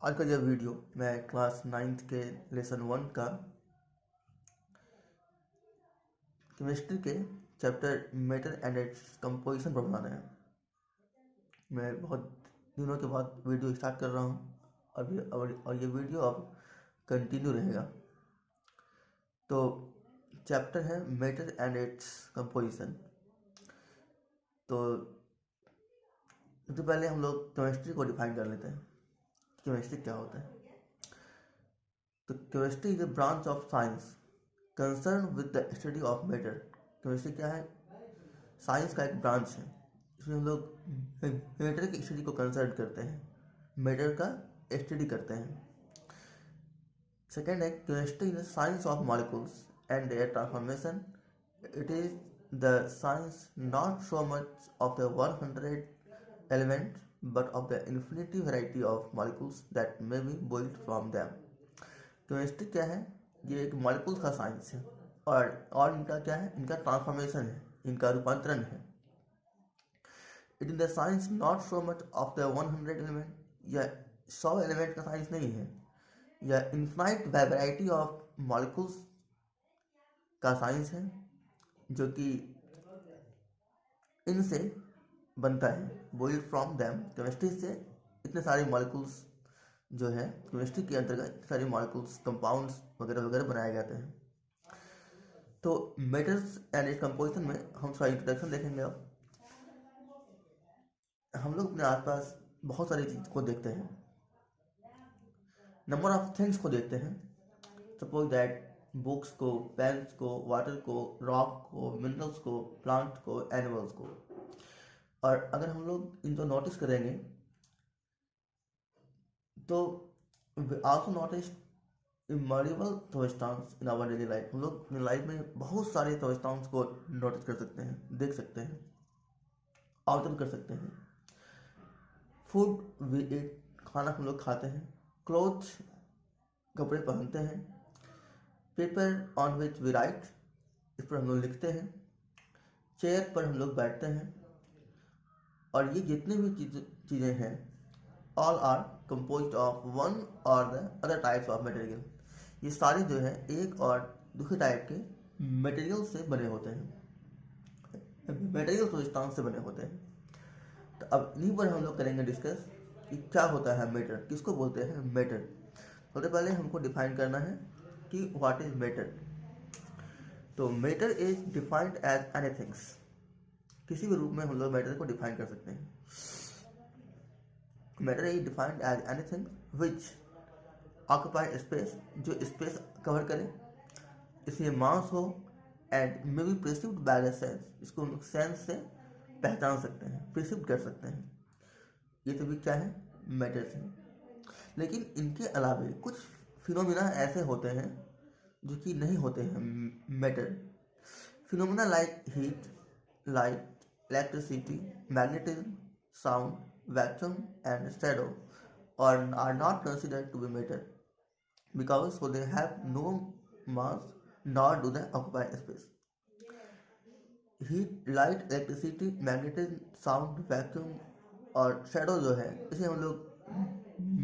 आज का यह वीडियो मैं क्लास 9th के लेसन 1 का केमिस्ट्री के chapter matter and its composition पर बनाना है। मैं बहुत दिनों के बाद वीडियो स्टार्ट कर रहा हूँ और ये वीडियो अब कंटिन्यू रहेगा। तो चैप्टर है मैटर एंड इट्स कंपोजिशन। तो सबसे पहले हम लोग केमिस्ट्री को डिफाइन कर लेते हैं। केमिस्ट्री क्या होता है? तो chemistry is a branch of science concern with the study of matter. Chemistry क्या है? साइंस का एक ब्रांच है। इसमें हम लोग मैटर की स्टडी को कंसर्न करते हैं, मैटर का स्टडी करते हैं। सेकेंड है chemistry is science of molecules and their transformation. It is the science not so much of the 100 element but of the infinity variety of molecules that may be built from them। Chemistry क्या है? ये एक molecules का science है और इनका क्या है? इनका ट्रांसफॉर्मेशन है, इनका रूपांतरण है। It is the science not so much of the 100 element. यह 100 एलिमेंट का साइंस नहीं है, यह इन्फाइनाइट वैरायटी ऑफ मॉलिक्यूल्स का साइंस है, जो कि इनसे बनता है। बुइल्ड फ्रॉम दैम, केमिस्ट्री से इतने सारे मॉलिक्यूल्स जो है केमिस्ट्री के अंतर्गत सारे मॉलिक्यूल्स, कंपाउंड्स वगैरह वगैरह बनाए जाते हैं। तो मेटल्स एंड इट्स कंपोजिशन में हम थोड़ा इंट्रोडक्शन देखेंगे। अब हम लोग अपने आसपास बहुत सारी चीज़ को देखते हैं, नंबर ऑफ थिंग्स को देखते हैं। सपोज दैट बुक्स को, पेन्स को, वाटर को, रॉक को, मिनरल्स को, प्लांट को, एनिमल्स को। और अगर हम लोग इनको नोटिस करेंगे तो also notice immersible substance in our daily life. हम लोग अपनी लाइफ में बहुत सारे सबस्टांस को नोटिस कर सकते हैं, देख सकते हैं, ऑब्जर्व कर सकते हैं। फूड वी ईट, खाना हम लोग खाते हैं। क्लोथ्स, कपड़े पहनते हैं। Paper on which we write, इस पर हम लोग लिखते हैं। चेयर पर हम लोग बैठते हैं। और ये जितने भी चीज़ें हैं, all are composed of one or the other types of material. ये सारे जो है एक और दूसरे टाइप के मटेरियल से बने होते हैं, मटेरियल सबस्टांस से बने होते हैं। तो अब इन्हीं पर हम लोग करेंगे डिस्कस कि क्या होता है मैटर, किसको बोलते हैं मैटर। सबसे पहले हमको डिफाइन करना है कि व्हाट इज मैटर। तो मैटर इज डिफाइंड एज एनीथिंग्स। किसी भी रूप में हम लोग मैटर को डिफाइन कर सकते हैं। Matter is defined as anything which occupy space, जो स्पेस कवर करे, इसमें मास हो, and may be perceived by the sense, इसको हम लोग सेंस से पहचान सकते हैं, प्रिसीव कर सकते हैं। ये सभी क्या है? मैटर्स हैं। लेकिन इनके अलावे कुछ फिनोमिना ऐसे होते हैं जो कि नहीं होते हैं matter. Phenomena like heat, light, electricity, magnetism, sound, vacuum and shadow are not considered to be matter because so they have no mass nor do they occupy space। Heat, light, electricity, magnetism, sound, vacuum और shadow जो है, इसे हम लोग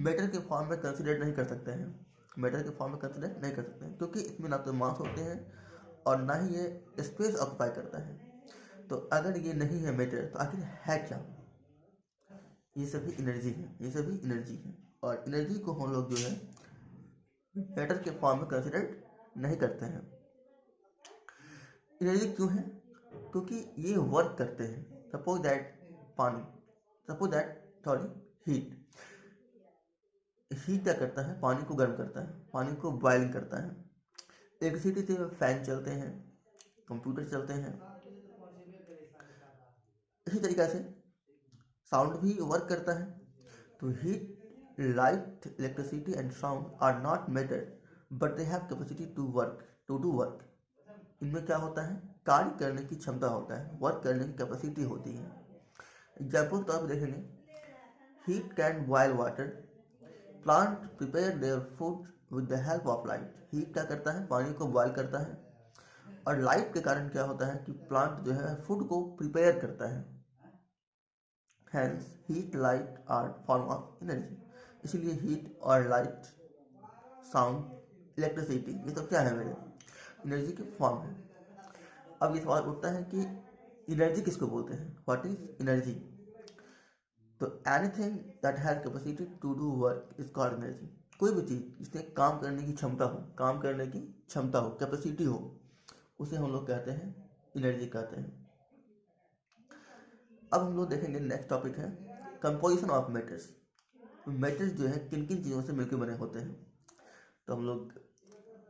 matter के form में consider नहीं कर सकते हैं। मैटर के फॉर्म में कंसिडर नहीं कर सकते हैं क्योंकि इसमें ना तो मास होते हैं और ना ही ये स्पेस ऑक्यूपाई करता है। तो अगर ये नहीं है मैटर तो आखिर है क्या? ये सभी एनर्जी है, ये सभी एनर्जी है। और एनर्जी को हम लोग जो है मैटर के फॉर्म में कंसिडर नहीं करते हैं। एनर्जी क्यों है? क्योंकि ये वर्क करते हैं। सपोज दैट हीट क्या करता है? पानी को गर्म करता है, पानी को बॉइलिंग करता है। इलेक्ट्रिसिटी से फैन चलते हैं, कंप्यूटर चलते हैं। इसी तरीक़े से साउंड भी वर्क करता है। तो heat, light, electricity and sound are not matter but they have capacity to do work. इनमें क्या होता है? कार्य करने की क्षमता होता है, वर्क करने की कैपेसिटी होती है। एग्जाम्पल तो आप देखेंगे, heat can boil water, plant prepare their food with the help of light. Heat क्या करता है? पानी को बॉयल करता है। और लाइट के कारण क्या होता है कि प्लांट जो है फूड को प्रिपेयर करता है। Hence, heat, light are form of energy। इसीलिए हीट और लाइट, साउंड, इलेक्ट्रिसिटी, ये सब क्या है मेरे एनर्जी के फॉर्म है। अब ये सवाल उठता है कि एनर्जी किसको बोलते हैं, व्हाट इज एनर्जी। तो anything that has capacity to do work is called energy. कोई भी चीज़ जिसने काम करने की क्षमता हो, काम करने की क्षमता हो, कैपेसिटी हो, उसे हम लोग कहते हैं एनर्जी कहते हैं। अब हम लोग देखेंगे नेक्स्ट टॉपिक है कंपोजिशन ऑफ मैटर्स। मैटर्स जो है किन किन चीज़ों से मिलकर बने होते हैं। तो हम लोग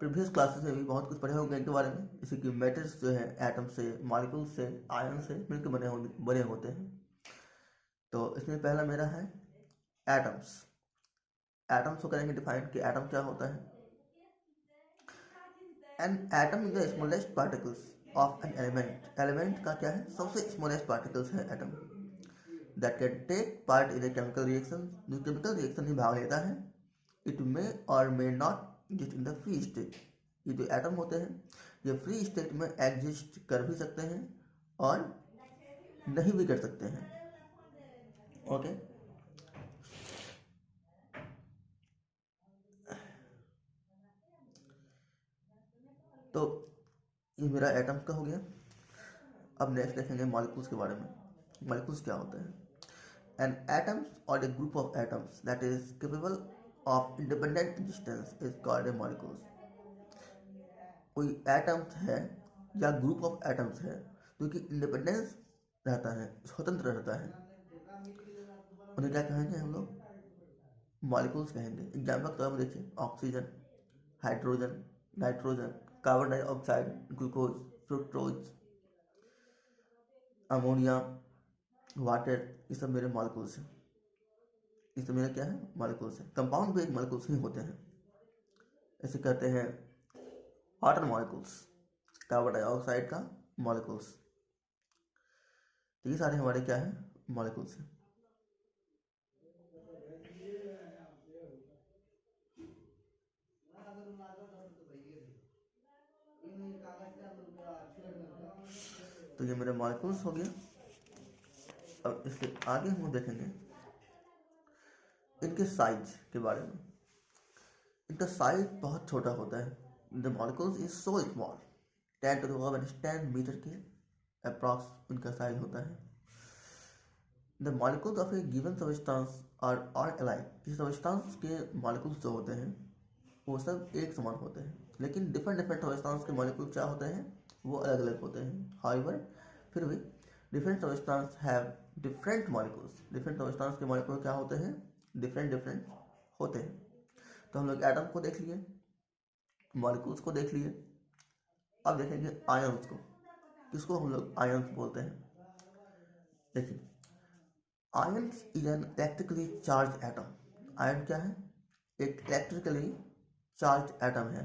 प्रीवियस क्लासेस में भी बहुत कुछ पढ़े होंगे इनके बारे में, जैसे कि मैटर्स जो है एटम से, मॉलिक्यूल से, आयन से मिलकर बने होते हैं। तो इसमें पहला मेरा है एटम्स। एटम्स को करेंगे डिफाइन कि एटम क्या होता है। An atom is the smallest particles of an element. Element का क्या है, सबसे स्मॉलेस्ट पार्टिकल्स है atom. That can take part in a chemical reaction, जो केमिकल रिएक्शन में भाग लेता है। It may or may not exist in the free state. ये जो एटम होते हैं ये फ्री स्टेट में एग्जिस्ट कर भी सकते हैं और नहीं भी कर सकते हैं। ओके, तो ये मेरा एटम्स का हो गया। अब नेक्स्ट देखेंगे मॉलिक्यूल्स के बारे में। मॉलिक्यूल्स क्या होते हैं। An atoms or a group of atoms that is capable of independent existence is called a molecules. कोई एटम्स है या ग्रुप ऑफ एटम्स है जो कि इंडिपेंडेंस रहता है, स्वतंत्र रहता है, उन्हें क्या कहेंगे हम लोग, मॉलिक्यूल्स कहेंगे। एग्जाम्पल के तौर पर देखिए oxygen, hydrogen, nitrogen, carbon dioxide, glucose, fructose, ammonia, water, ये सब मेरे मॉलिक्यूल्स हैं। ये सब मेरे क्या है, मॉलिक्यूल्स हैं। कंपाउंड भी एक मॉलिक्यूल्स ही होते हैं। ऐसे कहते हैं वाटर मॉलिक्यूल्स, कार्बन डाइऑक्साइड का मॉलिक्यूल्स। तो ये सारे हमारे क्या है, मॉलिक्यूल्स हैं। तो ये मेरे मॉलिक्यूल्स हो गया। अब इसके आगे हम देखेंगे इनके साइज के बारे में। इनका साइज बहुत छोटा होता है। The molecules is so small, 10 to the power -10 metre के अप्रॉक्स उनका साइज होता है। The molecules of a given substance are all alike. इस सबस्टांस के मॉलिक्यूल्स जो होते हैं वो सब एक समान होते हैं, लेकिन डिफरेंट डिफरेंट सबस्टांस के मॉलिक्यूल क्या होते हैं, वो अलग अलग होते हैं। हाउएवर फिर भी different substance have different molecules. Different substance के मॉलिक्यूल क्या होते हैं, डिफरेंट डिफरेंट होते हैं। तो हम लोग एटम को देख लिए, मॉलिक्यूल्स को देख लिए। अब देखेंगे आयंस को। किसको हम लोग आयंस बोलते हैं। देखिए ions is an electrically charge atom. Ion क्या है, एक इलेक्ट्रिकली चार्ज एटम है,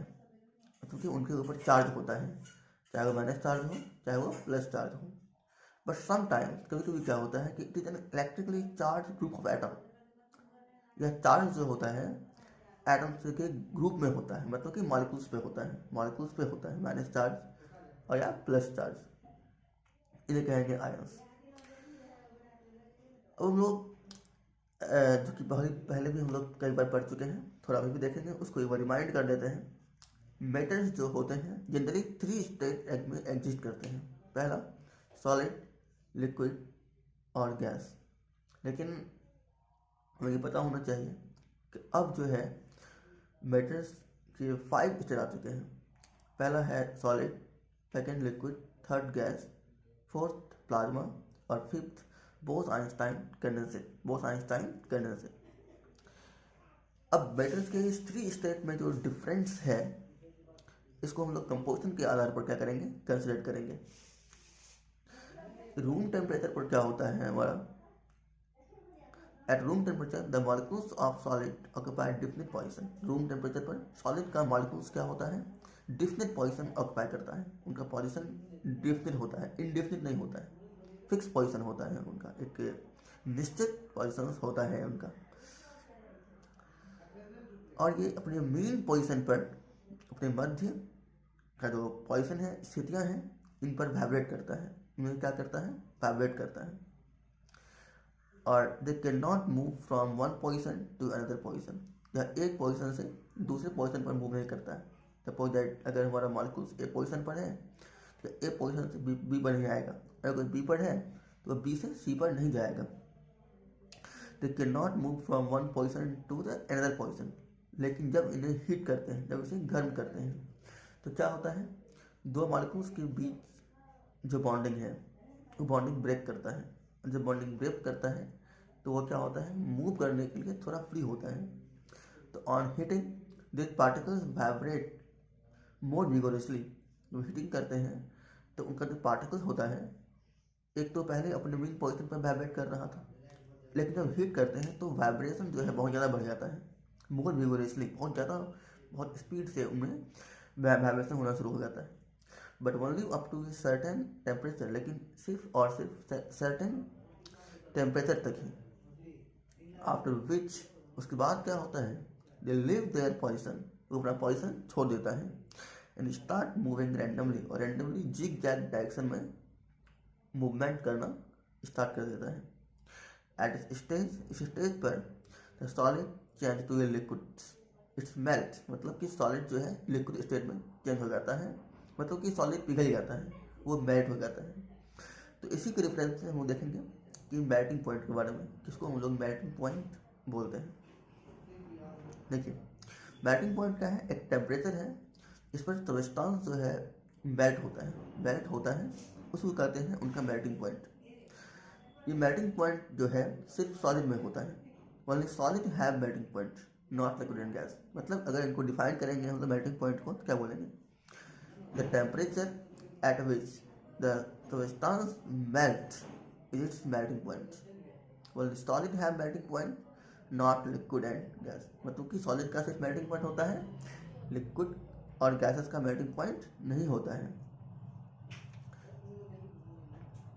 क्योंकि उनके ऊपर चार्ज होता है, चाहे वो माइनस चार्ज हो चाहे वो प्लस चार्ज हो। बट समटाइम्स कभी कभी क्या होता है कि it is an electrically charge group of atom. यह चार्ज जो होता है एटम्स के ग्रुप में होता है, मतलब कि मॉलिक्यूल्स पे होता है, मॉलिक्यूल्स पे होता है माइनस चार्ज और या प्लस चार्ज, इन्हें कहेंगे आयंस। अब हम लोग जो कि पहले भी हम लोग कई बार पढ़ चुके हैं, थोड़ा अभी भी देखेंगे, उसको एक बार रिमाइंड कर देते हैं। मेटल्स जो होते हैं जनरली 3 स्टेट में एग्जिस्ट करते हैं। पहला सॉलिड, लिक्विड और गैस। लेकिन हमें ये पता होना चाहिए कि अब जो है मेटल्स के 5 स्टेट आ चुके हैं। पहला है solid, second liquid, third gas, fourth plasma और फिफ्थ बोस-आइंस्टाइन कंडेंसेट। बोस-आइंस्टाइन कंडेंसेट। अब मेटल्स के इस 3 स्टेट में जो डिफरेंस है इसको हम लोग कंपोजिशन के आधार पर क्या करेंगे, कंसिडर करेंगे। रूम टेम्परेचर पर क्या होता है हमारा, at room temperature the molecules of solid occupy definite position. Room temperature पर सॉलिड का मॉलिक्यूल्स क्या होता है, डिफिनिट पोजीशन ऑक्यूपाई करता है। उनका पोजीशन डिफिनिट होता है, इनडिफिनिट नहीं होता है, फिक्स पोजीशन होता है उनका, एक निश्चित पोजीशन होता है उनका। और ये अपने मेन पोजीशन पर, अपने मध्य का जो पोजीशन है, स्थितियाँ हैं, इन पर वाइब्रेट करता है। इन्हें क्या करता है, वाइब्रेट करता है। और they can not move from one position to another position, या एक पोजिशन से दूसरे पोजिशन पर मूव नहीं करता है। सपोज दैट अगर हमारा मॉलिक्यूल्स ए पोजिशन पर है तो ए पोजिशन से बी पर नहीं आएगा, अगर कोई बी पर है तो बी से सी पर नहीं जाएगा। They can not move from one position to the another position. लेकिन जब इन्हें हीट करते हैं, जब इसे गर्म करते हैं, तो क्या होता है, दो मॉलिक्यूल्स के बीच जो बॉन्डिंग है वो बॉन्डिंग ब्रेक करता है। और जब बॉन्डिंग ब्रेक करता है तो वो क्या होता है, मूव करने के लिए थोड़ा फ्री होता है। तो on heating this particles vibrate more vigorously. जब हीटिंग करते हैं तो उनका जो पार्टिकल्स होता है, एक तो पहले अपने मेन पोजिशन पर वाइब्रेट कर रहा था, लेकिन जब हीट करते हैं तो वाइब्रेशन जो है बहुत ज़्यादा बढ़ जाता है, मोर विगोरसली, बहुत ज़्यादा, बहुत स्पीड से उनमें वाइब्रेशन होना शुरू हो जाता है। But only up to certain temperature, लेकिन सिर्फ और सिर्फ सर्टेन टेम्परेचर तक ही। आफ्टर विच, उसके बाद क्या होता है, दे लिव देयर पोजिशन, वो अपना पोजिशन छोड़ देता है एंड स्टार्ट मूविंग रैंडमली, और रैंडमली जिग जैग डायरेक्शन में मूवमेंट करना स्टार्ट कर देता है। एट स्टेज, इस स्टेज पर the solid change to a liquid, it's melt, मतलब कि सॉलिड जो है लिक्विड स्टेट में चेंज हो जाता है, मतलब कि सॉलिड पिघल जाता है, वो मेल्ट हो जाता है। तो इसी के रेफरेंस से हम देखेंगे कि मेल्टिंग पॉइंट के बारे में, किसको हम लोग मेल्टिंग पॉइंट बोलते हैं। देखिए मेल्टिंग पॉइंट क्या है, एक टेम्परेचर है इस पर सबस्टेंस जो है मेल्ट होता है, उसको कहते हैं उनका मेल्टिंग पॉइंट। ये मेल्टिंग पॉइंट जो है सिर्फ सॉलिड में होता है, only solid have melting point, not liquid and gas. मतलब अगर इनको डिफाइन करेंगे हम लोग मेल्टिंग पॉइंट को, तो क्या बोलेंगे, the temperature at which the substance melt is it's melting point, only solid have melting point, not liquid and gas. मतलब कि सॉलिड का सिर्फ मेल्टिंग पॉइंट होता है, लिक्विड और गैसेस का मेल्टिंग पॉइंट नहीं होता है।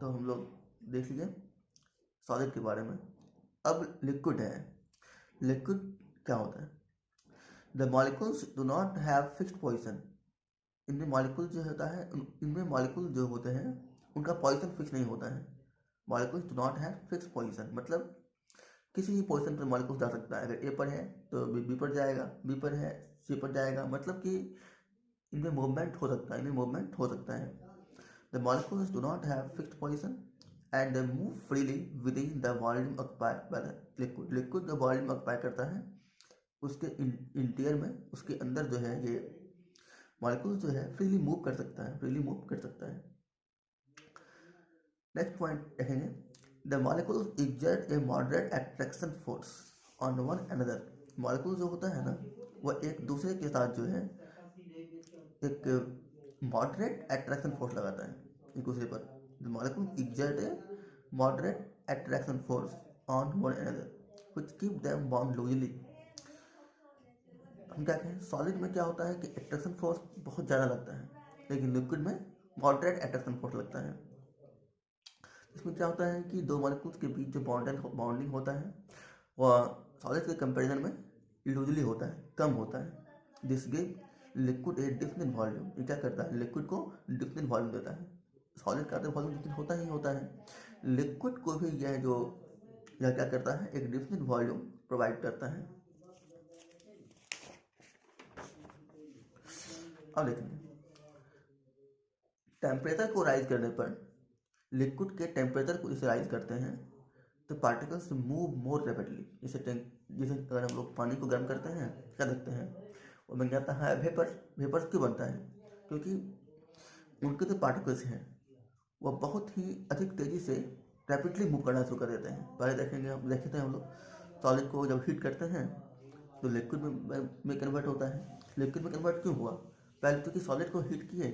तो हम लोग देख लीजिए सॉलिड के बारे में। अब लिक्विड है, लिक्विड क्या होता है, the molecules do not have fixed position. इनमें मॉलिक्यूल जो होता है, इनमें मॉलिक्यूल जो होते हैं उनका पोजिशन फिक्स नहीं होता है। Molecules do not have fixed position, मतलब किसी भी पोजिशन पर मॉलिक्यूल जा सकता है, अगर ए पर है तो बी पर जाएगा, बी पर है सी पर जाएगा, मतलब कि इनमें मूवमेंट हो सकता है, इनमें मूवमेंट हो सकता है। The molecules do not have fixed position and they move freely with in the volume occupied by the liquid. Liquid जो वॉल्यूम ऑक्यूपाई करता है उसके इंटीरियर में, उसके अंदर जो है ये मॉलिक्यूल जो है फ्रीली मूव कर सकता है, फ्रीली मूव कर सकता है। नेक्स्ट पॉइंट देखेंगे, the molecules exert A moderate attraction force on one another. Molecule जो होता है ना, वह एक दूसरे के साथ जो है एक मॉडरेट अट्रैक्शन फोर्स लगाता है एक दूसरे पर। The molecule exert A moderate attraction force on one another which keep them bound loosely. हम क्या कहें, सॉलिड में क्या होता है कि अट्रैक्शन फोर्स बहुत ज़्यादा लगता है, लेकिन लिक्विड में मॉडरेट अट्रैक्शन फोर्स लगता है। इसमें क्या होता है कि दो मॉलिक्यूल्स के बीच जो बॉन्डिंग होता है वह सॉलिड के कंपैरिजन में लूजली होता है, कम होता है। This give liquid A definite volume. ये क्या करता है, लिक्विड को डिफिनिट वॉल्यूम देता है। सॉलिड का तो वॉल्यूम डिफिनिट होता ही होता है, लिक्विड को भी यह क्या करता है, एक डिफिनिट वॉल्यूम प्रोवाइड करता है। अब देखेंगे टेम्परेचर को राइज करने पर, लिक्विड के टेम्परेचर को इसे राइज करते हैं तो पार्टिकल्स मूव मोर रैपिडली। जैसे अगर हम लोग पानी को गर्म करते हैं क्या देखते हैं, वो बन जाता है वेपर। वेपर क्यों बनता है, क्योंकि उनके जो पार्टिकल्स हैं वह बहुत ही अधिक तेज़ी से रैपिडली मूव करना शुरू कर देते हैं। पहले देखे थे हम लोग सॉलिड को जब हीट करते हैं तो लिक्विड में कन्वर्ट होता है। लिक्विड में कन्वर्ट क्यों हुआ, पहले तो कि सॉलिड को हीट किए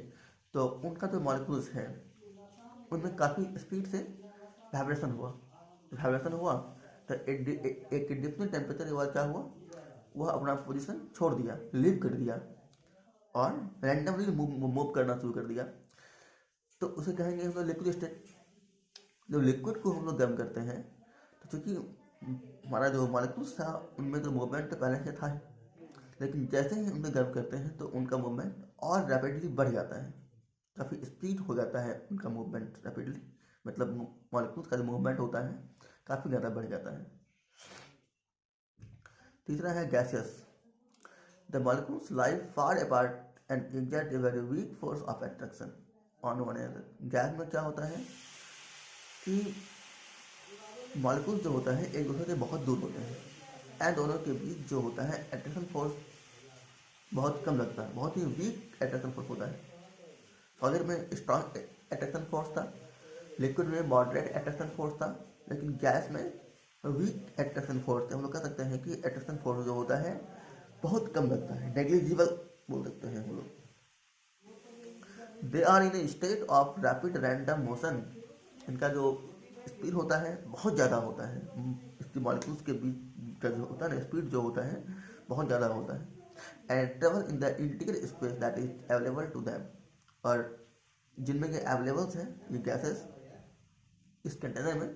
तो उनका जो मॉलिक्यूल्स है उनमें काफ़ी स्पीड से वाइब्रेशन हुआ तो एक डिफरेंट टेम्परेचर के बाद क्या हुआ, वह अपना पोजीशन छोड़ दिया, लीव कर दिया और रैंडमली मूव करना शुरू कर दिया। तो उसे कहेंगे हम लोग लिक्विड स्टेट। जब लिक्विड को हम लोग गर्म करते हैं तो चूँकि हमारा जो मॉलिक्यूल्स था उनमें जो मूवमेंट तो पहले से था ही, लेकिन जैसे ही उन्हें गर्म करते हैं तो उनका मूवमेंट और रैपिडली बढ़ जाता है, काफ़ी स्पीड हो जाता है उनका मूवमेंट रैपिडली। मतलब मॉलिक्यूल्स का जो मूवमेंट होता है काफ़ी ज़्यादा बढ़ जाता है। तीसरा है gaseous. The molecules lie far apart and exert a very weak force of attraction on one another. Gas में क्या होता है कि मॉलिक्यूल्स जो होता है एक दूसरे से बहुत दूर होते हैं एंड दोनों के बीच जो होता है अट्रैक्शन फोर्स बहुत कम लगता है, बहुत ही वीक अट्रैक्शन फोर्स होता है। सॉलिड में स्ट्रॉन्ग अट्रैक्शन फोर्स था, लिक्विड में मॉडरेट अट्रैक्शन फोर्स था, लेकिन गैस में वीक अट्रैक्शन फोर्स है। हम लोग कह सकते हैं कि अट्रैक्शन फोर्स जो होता है बहुत कम लगता है, नेग्लिजिबल बोल सकते हैं हम लोग। They are in a state of rapid random motion. इनका जो स्पीड होता है बहुत ज़्यादा होता है, इसकी मॉलिक्यूल्स के बीच का जो होता है ना स्पीड जो होता है बहुत ज़्यादा होता है। And travel in the integral space that is available to them. और जिनमें ये अवेलेबल्स हैं ये गैसेस इस कंटेनर में,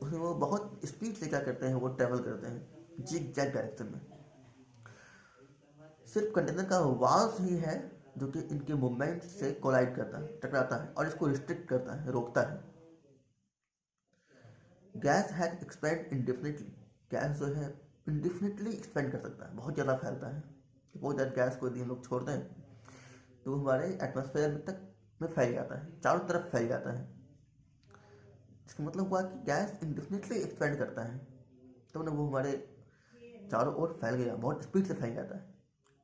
उसमें वो बहुत स्पीड से क्या करते हैं, वो ट्रेवल करते हैं जिग जैग डायरेक्शन में। सिर्फ कंटेनर का वाल्स ही है जो कि इनके मूवमेंट से कोलाइड करता है, टकराता है और इसको रिस्ट्रिक्ट करता है, रोकता है। Gas has expand indefinitely. Gas जो है इंडिफिनिटली एक्सपेंड कर सकता है, बहुत ज़्यादा फैलता है। बहुत ज़्यादा गैस को यदि हम लोग छोड़ते हैं तो हमारे एटमॉस्फेयर में तक में फैल जाता है, चारों तरफ फैल जाता है। इसका मतलब हुआ कि गैस इंडिफिनिटली एक्सपेंड करता है, तो ना वो हमारे चारों ओर फैल गया, बहुत स्पीड से फैल जाता है।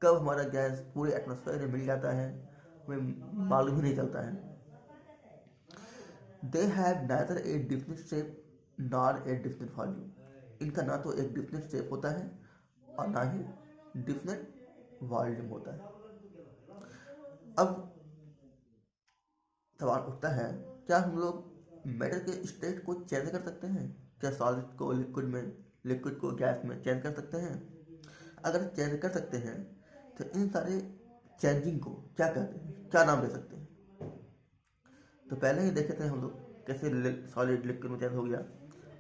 कब हमारा गैस पूरे एटमॉस्फेयर में मिल जाता है हमें मालूम ही नहीं चलता है। They have neither A definite shape nor a definite volume. इनका ना तो एक डिफिनिट शेप होता है और ना ही डिफिनिट वॉल्यूम होता है। अब सवाल उठता है, क्या हम लोग मेटल के स्टेट को चेंज कर सकते हैं? क्या सॉलिड को लिक्विड में, लिक्विड को गैस में चेंज कर सकते हैं? अगर चेंज कर सकते हैं तो इन सारे चेंजिंग को क्या कहते हैं, क्या नाम दे सकते हैं? तो पहले ही देखे थे हम लोग कैसे सॉलिड लिक्विड में चेंज हो गया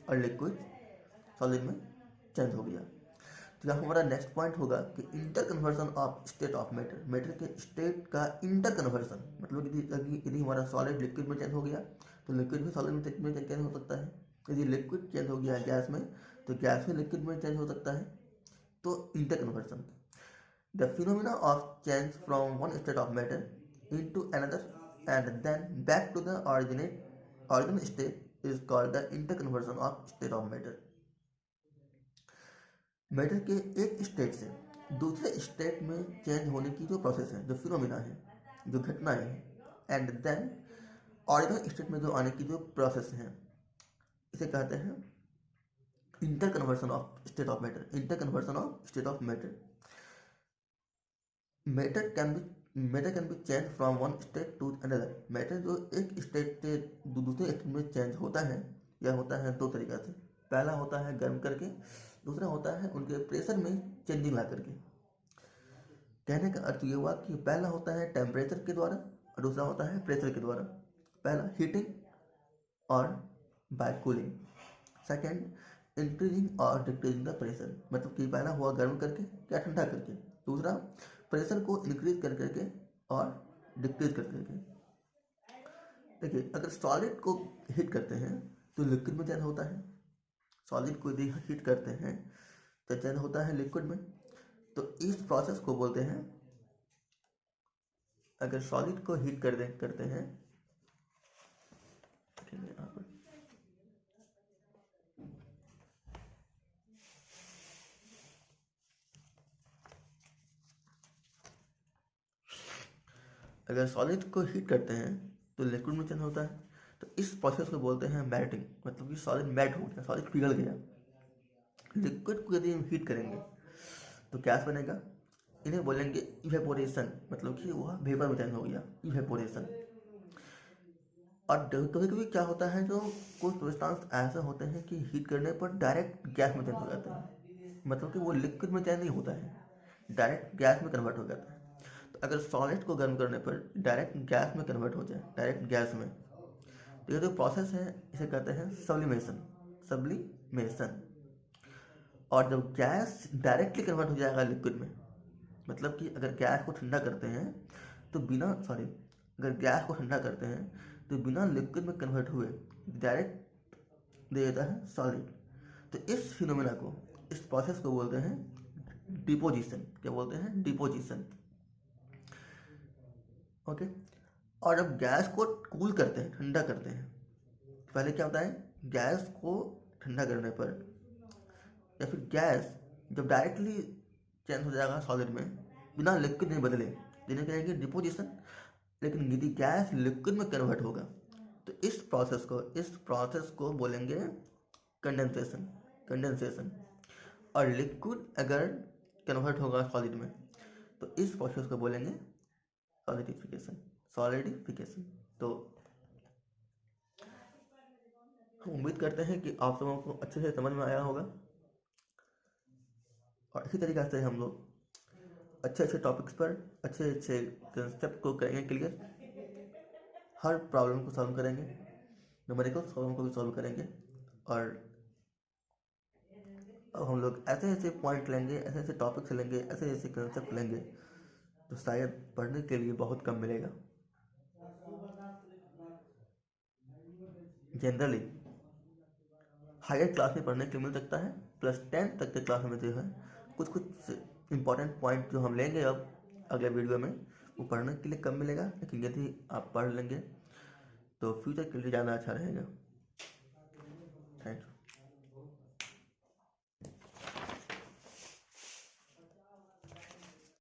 और लिक्विड सॉलिड में चेंज हो गया। तो यहाँ हमारा नेक्स्ट पॉइंट होगा कि inter conversion of state of matter. Matter के स्टेट का इंटर कन्वर्सन, मतलब यदि हमारा सॉलिड लिक्विड में चेंज हो गया तो लिक्विड भी सॉलिड में चेंज हो सकता है। यदि लिक्विड चेंज हो गया गैस में तो गैस भी लिक्विड में चेंज हो सकता है। तो interconversion, the phenomena of change from one state of matter into another and then back to the original state is called the interconversion of state of matter. Matter के एक state से दूसरे state में change होने की जो process है, जो फिनोमिना है, जो घटनाएं हैं, एंड देन ओरिजिनल स्टेट में जो आने की जो प्रोसेस है, इसे कहते हैं interconversion of state of matter. Interconversion of state of matter. Matter can be change from one state to another. Matter जो एक स्टेट से दूसरे स्टेट में चेंज होता है, यह होता है दो तरीका से। पहला होता है गर्म करके, दूसरा होता है उनके प्रेशर में चेंजिंग ला करके। कहने का अर्थ ये हुआ कि पहला होता है टेम्परेचर के द्वारा और दूसरा होता है प्रेशर के द्वारा। पहला हीटिंग और बाय कूलिंग, सेकेंड इंक्रीजिंग और डिक्रीजिंग द प्रेशर। मतलब कि पहला हुआ गर्म करके या ठंडा करके, दूसरा प्रेशर को इंक्रीज कर करके और डिक्रीज कर करके। देखिए, अगर सॉलिड को हीट करते हैं तो लिक्विड में चेंज होता है, सॉलिड को यदि हीट करते हैं तो चेंज होता है लिक्विड में। तो इस प्रोसेस को बोलते हैं, अगर सॉलिड को हीट करते हैं, यहाँ पर अगर सॉलिड को हीट करते हैं तो लिक्विड में चेंज होता है। तो इस प्रोसेस को बोलते हैं मेल्टिंग। मतलब कि सॉलिड मेल्ट हो गया, सॉलिड पिघल गया। लिक्विड को यदि हम हीट करेंगे तो क्या बनेगा, इन्हें बोलेंगे इवेपोरेशन। मतलब कि वह वेपर में चेंज हो गया, इवेपोरेशन। और कभी कभी क्या होता है, जो कुछ सब्सटेंस ऐसे होते हैं कि हीट करने पर डायरेक्ट गैस में चेंज हो जाते हैं। मतलब कि वो लिक्विड में चेंज नहीं होता है, डायरेक्ट गैस में कन्वर्ट हो जाता है। तो अगर सॉलिड को गर्म करने पर डायरेक्ट गैस में कन्वर्ट हो जाए, डायरेक्ट गैस में, तो ये जो प्रोसेस है इसे कहते हैं सब्लिमेशन। सब्लिमेशन। और जब गैस डायरेक्टली कन्वर्ट हो जाएगा लिक्विड में, मतलब कि अगर गैस को ठंडा करते हैं तो अगर गैस को ठंडा करते हैं तो बिना लिक्विड में कन्वर्ट हुए डायरेक्ट दे देता है सॉलिड। तो इस फिनोमेना को, इस प्रोसेस को बोलते हैं डिपोजिशन। क्या बोलते हैं? डिपोजिशन। ओके। और जब गैस को कूल करते हैं, ठंडा करते हैं, पहले क्या होता है? गैस को ठंडा करने पर या फिर गैस जब डायरेक्टली चेंज हो जाएगा सॉलिड में बिना लिक्विड में बदले, जिन्हें कहेंगे डिपोजिशन। लेकिन यदि गैस लिक्विड में कन्वर्ट होगा तो इस प्रोसेस को बोलेंगे कंडेंसेशन। कंडेंसेशन। और लिक्विड अगर कन्वर्ट होगा सॉलिड में तो इस प्रोसेस को बोलेंगे सॉलिडिफिकेशन। सॉलिडिफिकेशन। तो हम उम्मीद करते हैं कि आप सबों को अच्छे से समझ में आया होगा। और इसी तरीके से हम लोग अच्छे अच्छे टॉपिक्स पर अच्छे अच्छे कंसेप्ट को करेंगे क्लियर। हर प्रॉब्लम को सॉल्व करेंगे, न्यूमेरिकल प्रॉब्लम को भी सॉल्व करेंगे। और अब हम लोग ऐसे ऐसे पॉइंट लेंगे, ऐसे ऐसे टॉपिक्स लेंगे, ऐसे ऐसे कंसेप्ट लेंगे तो शायद पढ़ने के लिए बहुत कम मिलेगा। जनरली हायर क्लास में पढ़ने के लिए मिल सकता है, प्लस 10 तक के क्लास में जो है कुछ कुछ इंपॉर्टेंट पॉइंट जो हम लेंगे अब अगले वीडियो में, वो पढ़ने के लिए कम मिलेगा। लेकिन यदि आप पढ़ लेंगे तो फ्यूचर के लिए ज़्यादा अच्छा रहेगा।